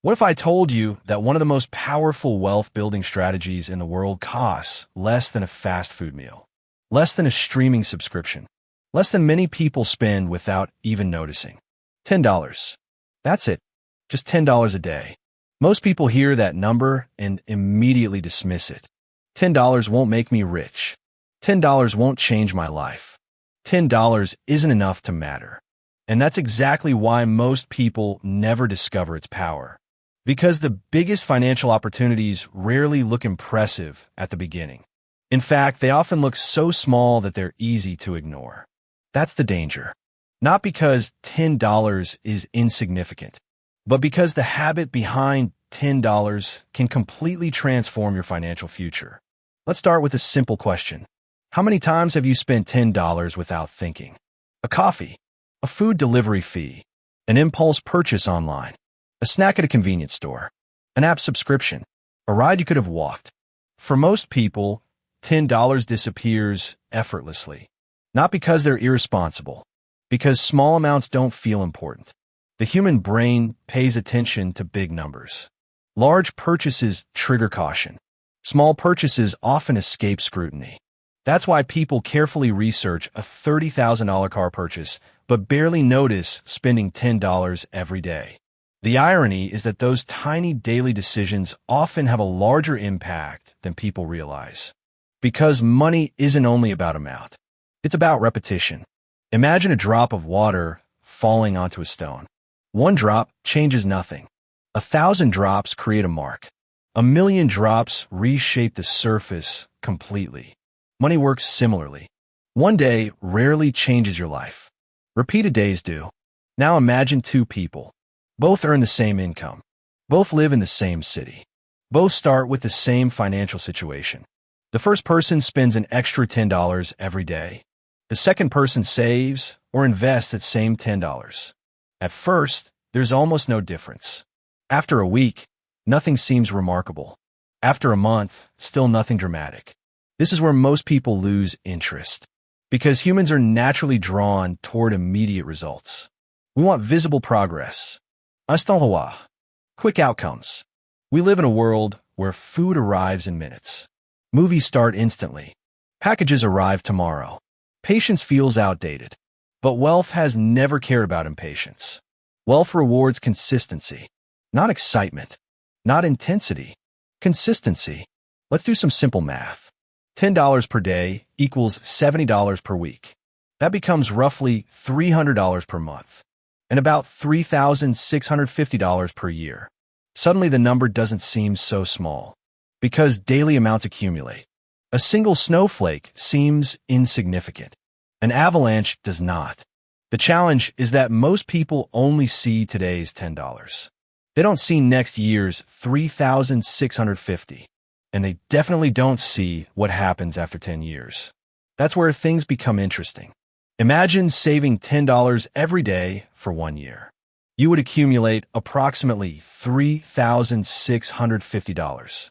What if I told you that one of the most powerful wealth-building strategies in the world costs less than a fast food meal, less than a streaming subscription, less than many people spend without even noticing? $10. That's it. Just $10 a day. Most people hear that number and immediately dismiss it. $10 won't make me rich. $10 won't change my life. $10 isn't enough to matter. And that's exactly why most people never discover its power. Because the biggest financial opportunities rarely look impressive at the beginning. In fact, they often look so small that they're easy to ignore. That's the danger. Not because $10 is insignificant, but because the habit behind $10 can completely transform your financial future. Let's start with a simple question. How many times have you spent $10 without thinking? A coffee, a food delivery fee, an impulse purchase online, a snack at a convenience store, an app subscription, a ride you could have walked. For most people, $10 disappears effortlessly. Not because they're irresponsible, because small amounts don't feel important. The human brain pays attention to big numbers. Large purchases trigger caution. Small purchases often escape scrutiny. That's why people carefully research a $30,000 car purchase, but barely notice spending $10 every day. The irony is that those tiny daily decisions often have a larger impact than people realize. Because money isn't only about amount. It's about repetition. Imagine a drop of water falling onto a stone. One drop changes nothing. 1,000 drops create a mark. 1,000,000 drops reshape the surface completely. Money works similarly. One day rarely changes your life. Repeated days do. Now imagine two people. Both earn the same income. Both live in the same city. Both start with the same financial situation. The first person spends an extra $10 every day. The second person saves or invests that same $10. At first, there's almost no difference. After a week, nothing seems remarkable. After a month, still nothing dramatic. This is where most people lose interest, because humans are naturally drawn toward immediate results. We want visible progress. Instant roi. Quick outcomes. We live in a world where food arrives in minutes. Movies start instantly. Packages arrive tomorrow. Patience feels outdated. But wealth has never cared about impatience. Wealth rewards consistency, not excitement, not intensity, consistency. Let's do some simple math. $10 per day equals $70 per week. That becomes roughly $300 per month, and about $3,650 per year. Suddenly the number doesn't seem so small, because daily amounts accumulate. A single snowflake seems insignificant. An avalanche does not. The challenge is that most people only see today's $10. They don't see next year's $3,650, and they definitely don't see what happens after 10 years. That's where things become interesting. Imagine saving $10 every day for 1 year. You would accumulate approximately $3,650.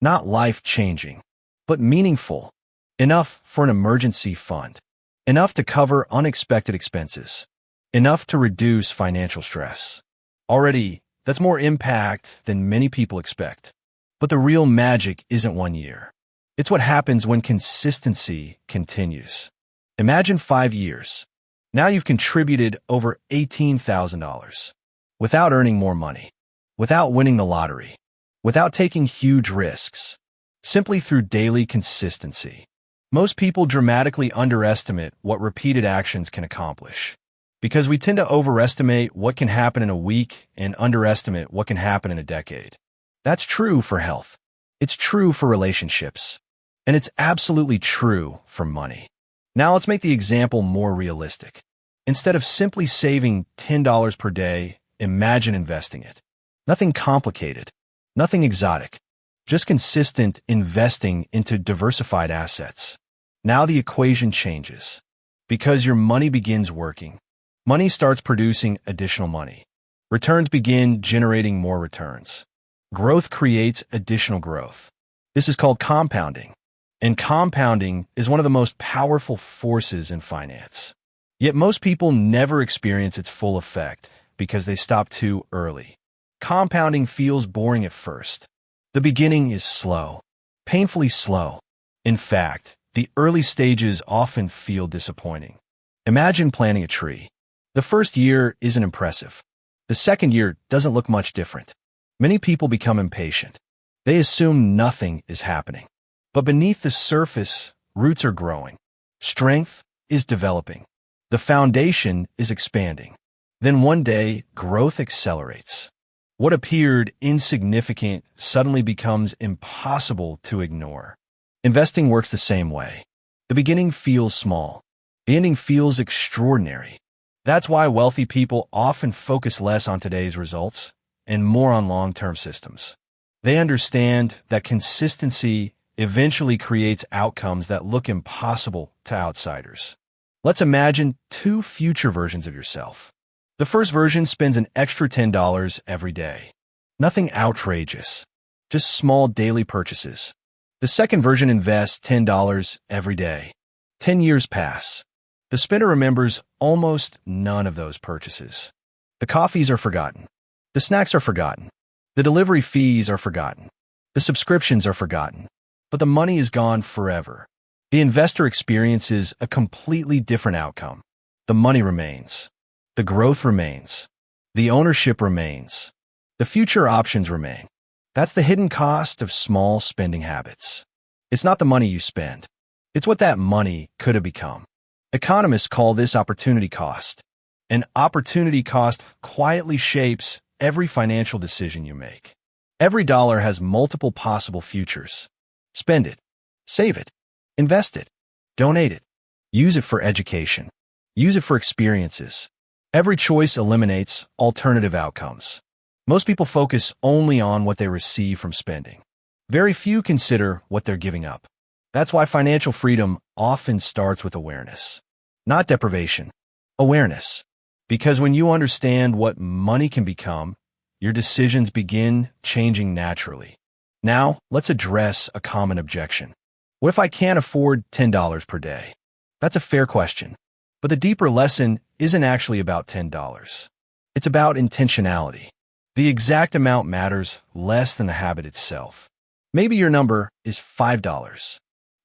Not life-changing, but meaningful. Enough for an emergency fund. Enough to cover unexpected expenses. Enough to reduce financial stress. Already, that's more impact than many people expect. But the real magic isn't 1 year. It's what happens when consistency continues. Imagine 5 years. Now you've contributed over $18,000 without earning more money, without winning the lottery, without taking huge risks, simply through daily consistency. Most people dramatically underestimate what repeated actions can accomplish, because we tend to overestimate what can happen in a week and underestimate what can happen in a decade. That's true for health. It's true for relationships. And it's absolutely true for money. Now let's make the example more realistic. Instead of simply saving $10 per day, imagine investing it. Nothing complicated, nothing exotic, just consistent investing into diversified assets. Now the equation changes. Because your money begins working, money starts producing additional money. Returns begin generating more returns. Growth creates additional growth. This is called compounding. And compounding is one of the most powerful forces in finance. Yet most people never experience its full effect because they stop too early. Compounding feels boring at first. The beginning is slow, painfully slow. In fact, the early stages often feel disappointing. Imagine planting a tree. The first year isn't impressive. The second year doesn't look much different. Many people become impatient. They assume nothing is happening. But beneath the surface, roots are growing. Strength is developing. The foundation is expanding. Then one day, growth accelerates. What appeared insignificant suddenly becomes impossible to ignore. Investing works the same way. The beginning feels small. The ending feels extraordinary. That's why wealthy people often focus less on today's results and more on long-term systems. They understand that consistency eventually creates outcomes that look impossible to outsiders. Let's imagine two future versions of yourself. The first version spends an extra $10 every day. Nothing outrageous, just small daily purchases. The second version invests $10 every day. 10 years pass. The spender remembers almost none of those purchases. The coffees are forgotten. The snacks are forgotten. The delivery fees are forgotten. The subscriptions are forgotten. But the money is gone forever. The investor experiences a completely different outcome. The money remains. The growth remains. The ownership remains. The future options remain. That's the hidden cost of small spending habits. It's not the money you spend. It's what that money could have become. Economists call this opportunity cost. An opportunity cost quietly shapes every financial decision you make. Every dollar has multiple possible futures. Spend it. Save it. Invest it. Donate it. Use it for education. Use it for experiences. Every choice eliminates alternative outcomes. Most people focus only on what they receive from spending. Very few consider what they're giving up. That's why financial freedom often starts with awareness. Not deprivation. Awareness. Because when you understand what money can become, your decisions begin changing naturally. Now, let's address a common objection. What if I can't afford $10 per day? That's a fair question. But the deeper lesson isn't actually about $10. It's about intentionality. The exact amount matters less than the habit itself. Maybe your number is $5.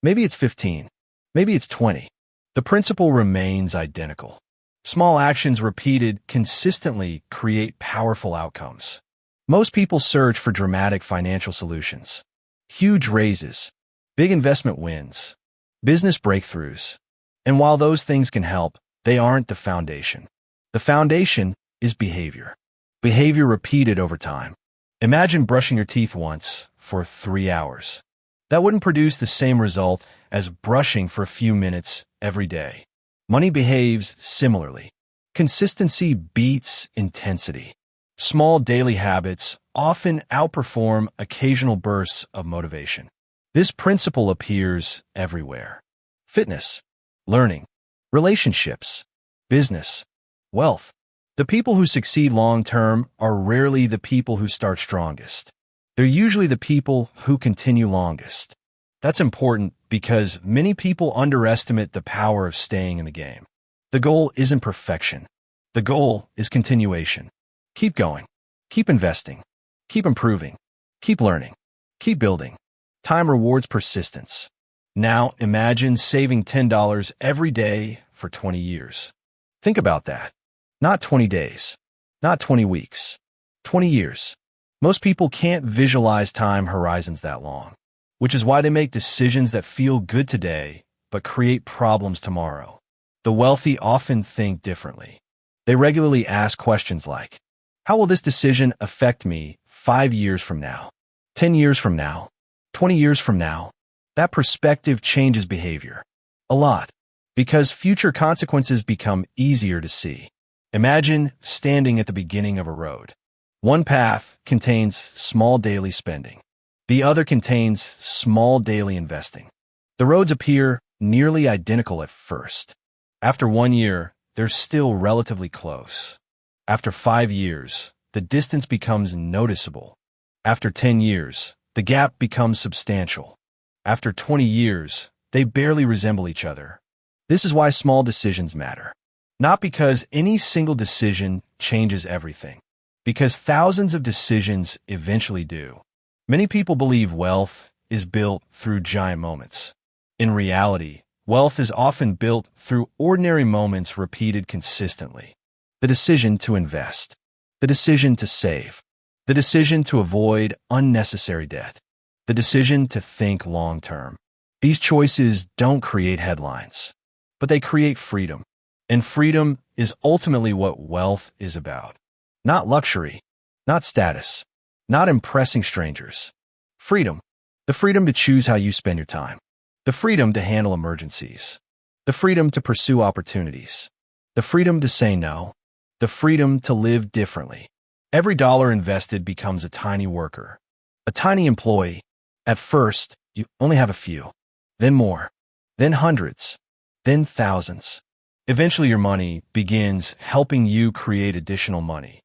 Maybe it's 15. Maybe it's 20. The principle remains identical. Small actions repeated consistently create powerful outcomes. Most people search for dramatic financial solutions. Huge raises, big investment wins, business breakthroughs. And while those things can help, they aren't the foundation. The foundation is behavior. Behavior repeated over time. Imagine brushing your teeth once for 3 hours. That wouldn't produce the same result as brushing for a few minutes every day. Money behaves similarly. Consistency beats intensity. Small daily habits often outperform occasional bursts of motivation. This principle appears everywhere. Fitness, learning, relationships, business, wealth. The people who succeed long-term are rarely the people who start strongest. They're usually the people who continue longest. That's important because many people underestimate the power of staying in the game. The goal isn't perfection. The goal is continuation. Keep going. Keep investing. Keep improving. Keep learning. Keep building. Time rewards persistence. Now imagine saving $10 every day for 20 years. Think about that. Not 20 days. Not 20 weeks. 20 years. Most people can't visualize time horizons that long, which is why they make decisions that feel good today but create problems tomorrow. The wealthy often think differently. They regularly ask questions like, how will this decision affect me 5 years from now, 10 years from now, 20 years from now? That perspective changes behavior. A lot. Because future consequences become easier to see. Imagine standing at the beginning of a road. One path contains small daily spending. The other contains small daily investing. The roads appear nearly identical at first. After 1 year, they're still relatively close. After 5 years, the distance becomes noticeable. After 10 years, the gap becomes substantial. After 20 years, they barely resemble each other. This is why small decisions matter. Not because any single decision changes everything, Because thousands of decisions eventually do. Many people believe wealth is built through giant moments. In reality, wealth is often built through ordinary moments repeated consistently. The decision to invest, the decision to save, the decision to avoid unnecessary debt, the decision to think long-term. These choices don't create headlines, but they create freedom. And freedom is ultimately what wealth is about. Not luxury, not status, not impressing strangers. Freedom. The freedom to choose how you spend your time. The freedom to handle emergencies. The freedom to pursue opportunities. The freedom to say no. The freedom to live differently. Every dollar invested becomes a tiny worker, a tiny employee. At first, you only have a few, then more, then hundreds, then thousands. Eventually, your money begins helping you create additional money.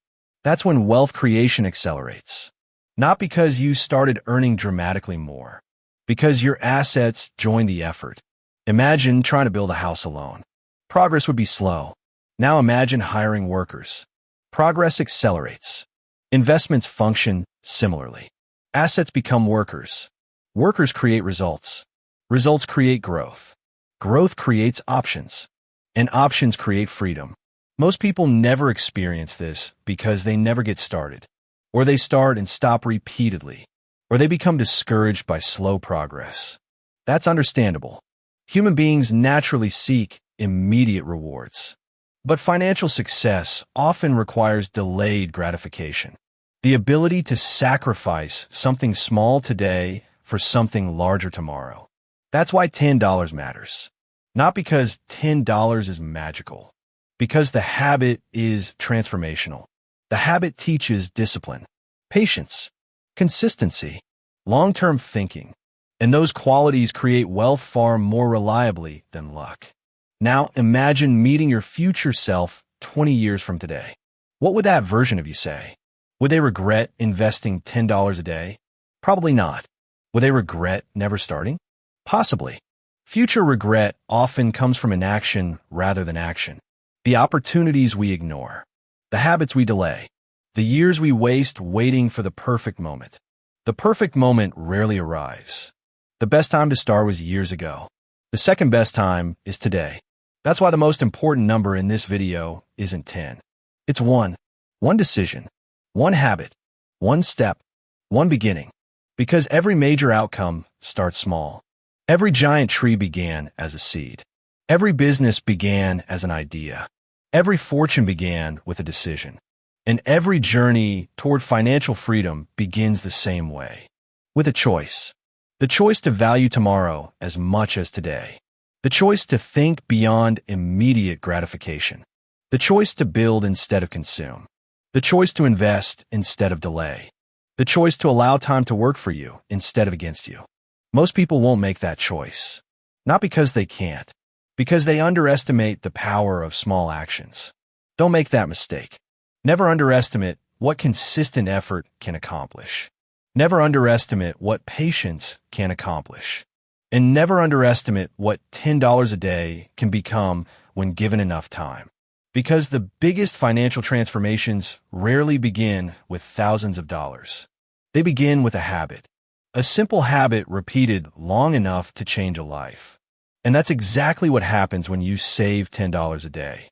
That's when wealth creation accelerates. Not because you started earning dramatically more, because your assets join the effort. Imagine trying to build a house alone. Progress would be slow. Now imagine hiring workers. Progress accelerates. Investments function similarly. Assets become workers. Workers create results. Results create growth. Growth creates options. And options create freedom. Most people never experience this because they never get started. Or they start and stop repeatedly. Or they become discouraged by slow progress. That's understandable. Human beings naturally seek immediate rewards. But financial success often requires delayed gratification. The ability to sacrifice something small today for something larger tomorrow. That's why $10 matters. Not because $10 is magical. Because the habit is transformational. The habit teaches discipline, patience, consistency, long-term thinking, and those qualities create wealth far more reliably than luck. Now imagine meeting your future self 20 years from today. What would that version of you say? Would they regret investing $10 a day? Probably not. Would they regret never starting? Possibly. Future regret often comes from inaction rather than action. The opportunities we ignore, the habits we delay, the years we waste waiting for the perfect moment. The perfect moment rarely arrives. The best time to start was years ago. The second best time is today. That's why the most important number in this video isn't 10. It's 1. One decision, one habit, one step, one beginning. Because every major outcome starts small. Every giant tree began as a seed. Every business began as an idea. Every fortune began with a decision. And every journey toward financial freedom begins the same way. With a choice. The choice to value tomorrow as much as today. The choice to think beyond immediate gratification. The choice to build instead of consume. The choice to invest instead of delay. The choice to allow time to work for you instead of against you. Most people won't make that choice. Not because they can't. Because they underestimate the power of small actions. Don't make that mistake. Never underestimate what consistent effort can accomplish. Never underestimate what patience can accomplish. And never underestimate what $10 a day can become when given enough time. Because the biggest financial transformations rarely begin with thousands of dollars. They begin with a habit. A simple habit repeated long enough to change a life. And that's exactly what happens when you save $10 a day.